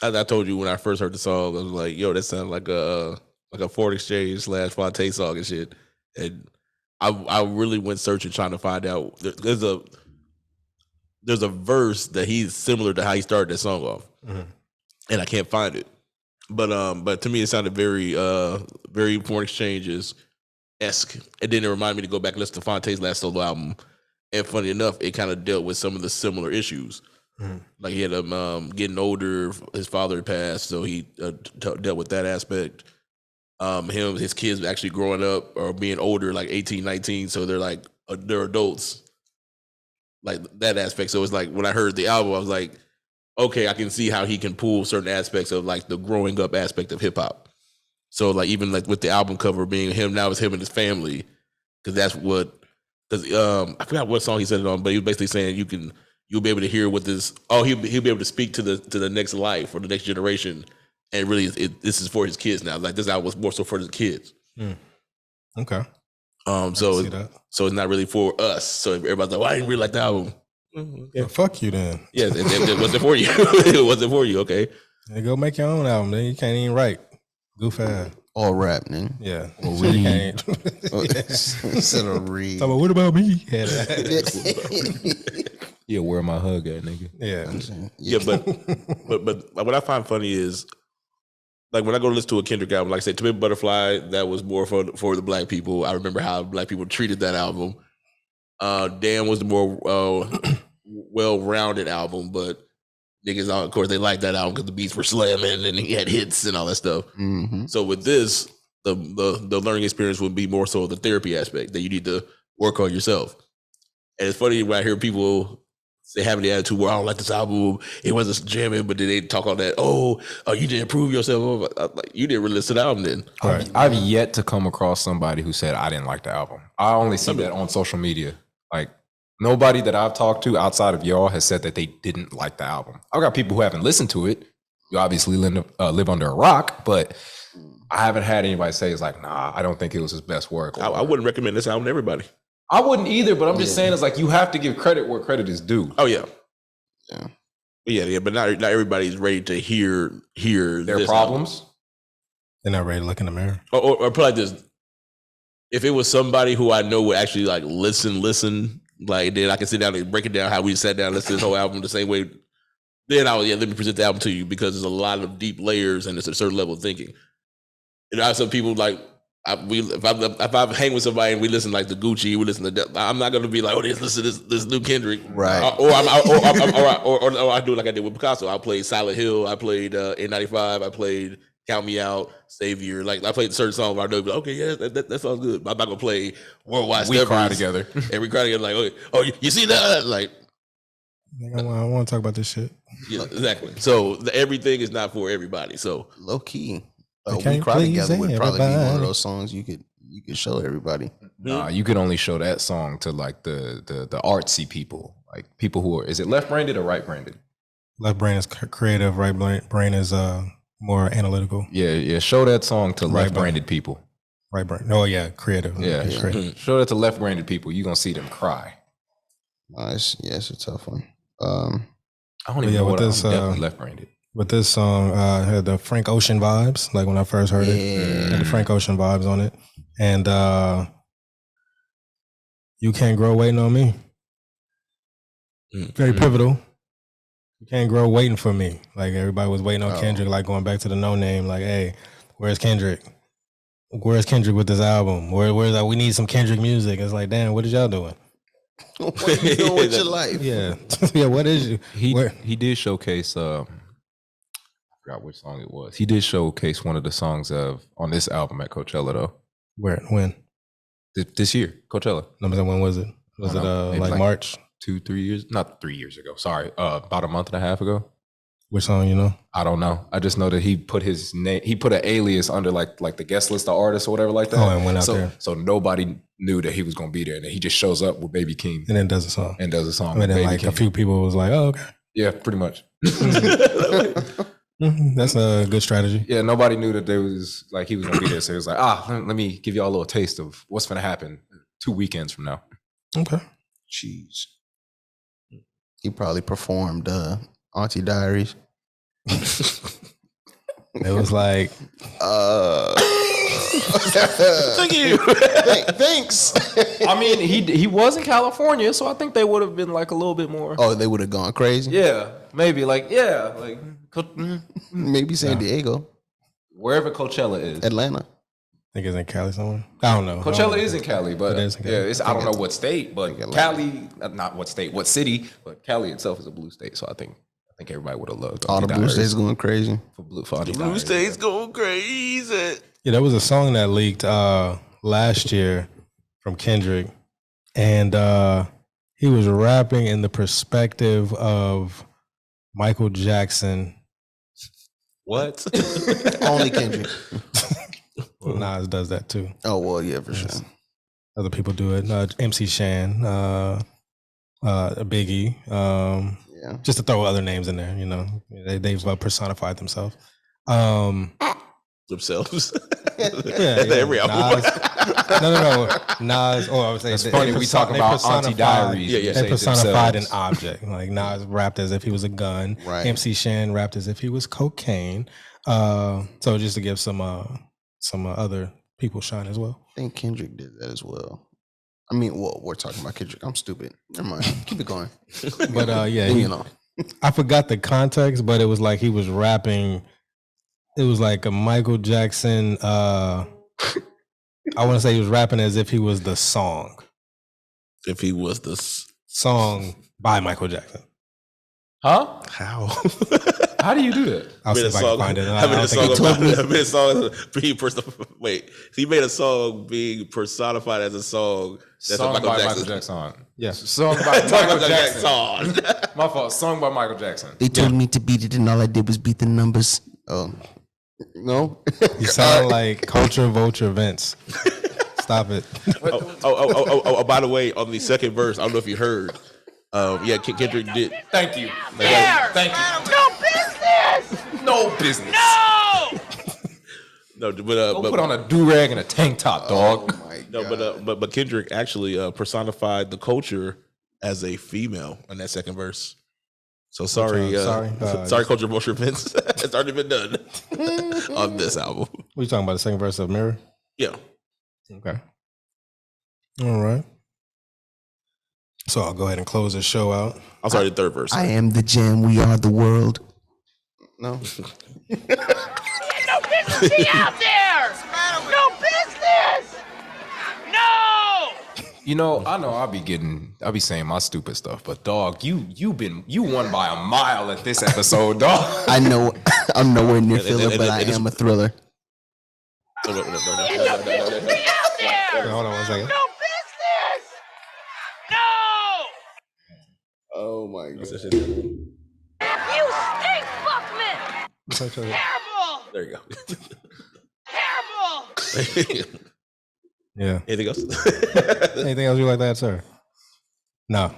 as I told you when I first heard the song, I was like, "Yo, that sounds like a foreign exchange / Fonte song and shit." And I really went searching trying to find out. There's a verse that he's similar to how he started that song off, and I can't find it. But to me, it sounded very very foreign exchanges esque. And then it reminded me to go back and listen to Fonte's last solo album. And funny enough, it kind of dealt with some of the similar issues. Like he had getting older, his father had passed, so he dealt with that aspect. His kids actually growing up or being older, like 18, 19, so they're adults. Like that aspect. So it's like when I heard the album, I was like, okay, I can see how he can pull certain aspects of like the growing up aspect of hip hop. So like even like with the album cover being him, now it's him and his family, because that's what. Because I forgot what song he said it on, but he was basically saying you'll be able to hear what this. Oh, he'll be able to speak to the next life or the next generation, and really this is for his kids now. Like this album was more so for his kids. Okay. So it's not really for us. So everybody's like, well, I didn't really like the album. Yeah, fuck you then. Yeah, it wasn't for you. It wasn't for you. Okay. Then go make your own album. Then you can't even write. Goof ass. All rap, man. Yeah. Or So you read. can't. Instead of read. So, what about me? Yeah, where my hug at, nigga? Yeah, but what I find funny is, like when I go to listen to a Kendrick album, like I said, To Pimp a Butterfly, that was more for the black people. I remember how black people treated that album. Damn was the more well-rounded album, but niggas, of course, they liked that album because the beats were slamming and he had hits and all that stuff. So with this, the learning experience would be more so the therapy aspect that you need to work on yourself. And it's funny when I hear people they having the attitude where I don't like this album, it wasn't jamming, but then they talk all that, oh, you didn't prove yourself. Like, you didn't really listen to the album then. I've yet to come across somebody who said I didn't like the album. I only see that on social media. Like nobody that I've talked to outside of y'all has said that they didn't like the album. I've got people who haven't listened to it. You obviously live under a rock, but I haven't had anybody say it's like, nah, I don't think it was his best work. I wouldn't recommend this album to everybody. I wouldn't either, but I'm just saying it's like you have to give credit where credit is due. Oh yeah. But not everybody's ready to hear their problems. Album. They're not ready to look in the mirror. Or put like this. If it was somebody who I know would actually like listen, like then I can sit down and break it down how we sat down and listen to this whole album the same way. Then let me present the album to you because there's a lot of deep layers and it's a certain level of thinking. And I have some people like if I hang with somebody and we listen like to Gucci, we listen to I'm not gonna be like, oh, listen to this new Kendrick, right? Or I do like I did with Picasso. I played Silent Hill, I played N95, I played Count Me Out, Savior. Like I played certain songs where I know, like, okay, yeah, that sounds good. I'm not gonna play Worldwide. We cry together, and we cry together. Like, oh, you see that? Like, I want to talk about this shit. Yeah, exactly. So everything is not for everybody. So low key. We Cry Together would probably be one of those songs you could show everybody. Nah, you could only show that song to like the artsy people, like people who are. Is it left-brained or right-brained? Left brain is creative. Right brain is more analytical. Yeah. Show that song to left-brained people. Right brain. Oh yeah, creative. Yeah. Show that to left-brained people. You're gonna see them cry. It's a tough one. I don't even know what I'm definitely left-brained. But this song had the Frank Ocean vibes, like when I first heard it. Had the Frank Ocean vibes on it. And You Can't Grow Waiting on Me. Very pivotal. You can't grow waiting for me. Like everybody was waiting on Kendrick, like going back to the No Name, like, hey, where's Kendrick? Where's Kendrick with this album? Where's that? We need some Kendrick music. It's like, damn, what is y'all doing? What are you doing with your life? Yeah. Yeah, what is you? He did showcase I forgot which song it was. He did showcase one of the songs on this album at Coachella though. When? This year, Coachella. No, but when was it? Was it like March? 2-3 years? Not 3 years ago. Sorry, about a month and a half ago. Which song, you know? I don't know. I just know that he put his name. He put an alias under like the guest list of artists or whatever like that. Oh, and went out there. So nobody knew that he was gonna be there, and then he just shows up with Baby Keem and then does a song. And then like Keem. A few people was like, "Oh, okay." Yeah, pretty much. That's a good strategy. Yeah, nobody knew that there was like he was gonna be there. So he was like, let me give y'all a little taste of what's gonna happen 2 weekends from now. Okay. Jeez. He probably performed Auntie Diaries. It was like, Thank you. Thanks. I mean, he was in California, so I think they would have been like a little bit more. Oh, they would have gone crazy. Yeah, maybe like Maybe San Diego, wherever Coachella is. Atlanta. I think it's in Cali somewhere. I don't know. Coachella is in Cali, but It is in Cali. yeah, I don't know what state, but Cali, not what state, what city, but Cali itself is a blue state, so I think everybody would have loved all the blue states going crazy. Blue states going crazy. Yeah, there was a song that leaked last year from Kendrick, and he was rapping in the perspective of Michael Jackson. What? Only Kendrick. Well, Nas does that too. Oh well, yeah, for sure. Other people do it. MC Shan, Biggie. Yeah. Just to throw other names in there, you know, they've personified themselves. Themselves. Yeah, every album. No. Nas. Oh, I would say it's funny. We talk about Auntie Diaries. Yeah. They personified an object. Like Nas rapped as if he was a gun. Right. MC Shan rapped as if he was cocaine. So just to give some other people shine as well. I think Kendrick did that as well. I mean, well, we're talking about Kendrick. I'm stupid. Never mind. Keep it going. But yeah, I forgot the context, but it was like he was rapping. It was like a Michael Jackson. I want to say he was rapping as if he was the song. If he was the song by Michael Jackson. Huh? How? How do you do that? I'll see if I can find it. I made a song being wait. He made a song being personified as a song. That's song Michael by Jackson. Michael Jackson. Yeah. Song by Michael Jackson. Song. My fault. Song by Michael Jackson. They told me to beat it, and all I did was beat the numbers. Oh, no. You sound like Culture Vulture Vince. Stop it. Oh, by the way, on the second verse, I don't know if you heard. Yeah, Kendrick did. Thank you. Thank you. No business. No, but Go put on a do-rag and a tank top, dog. Oh my no, God. but Kendrick actually personified the culture as a female in that second verse. So sorry, sorry, Culture Vulture Vince. It's already been done on this album. What are you talking about? The second verse of Mirror? Yeah. Okay. All right. So I'll go ahead and close the show out. I'm sorry, the third verse. I am the gem. We are the world. No. No business be out there! No business! No! You know, I know I'll be saying my stupid stuff, but dog, you won by a mile at this episode, dog. I know I'm nowhere near Philip, but I am a thriller. No. No business be out there! Hold on one second. No business! No! Oh my God. You stink, fuckman! Terrible! There you go. Terrible! Yeah. Anything else? Anything else you like that, sir? No.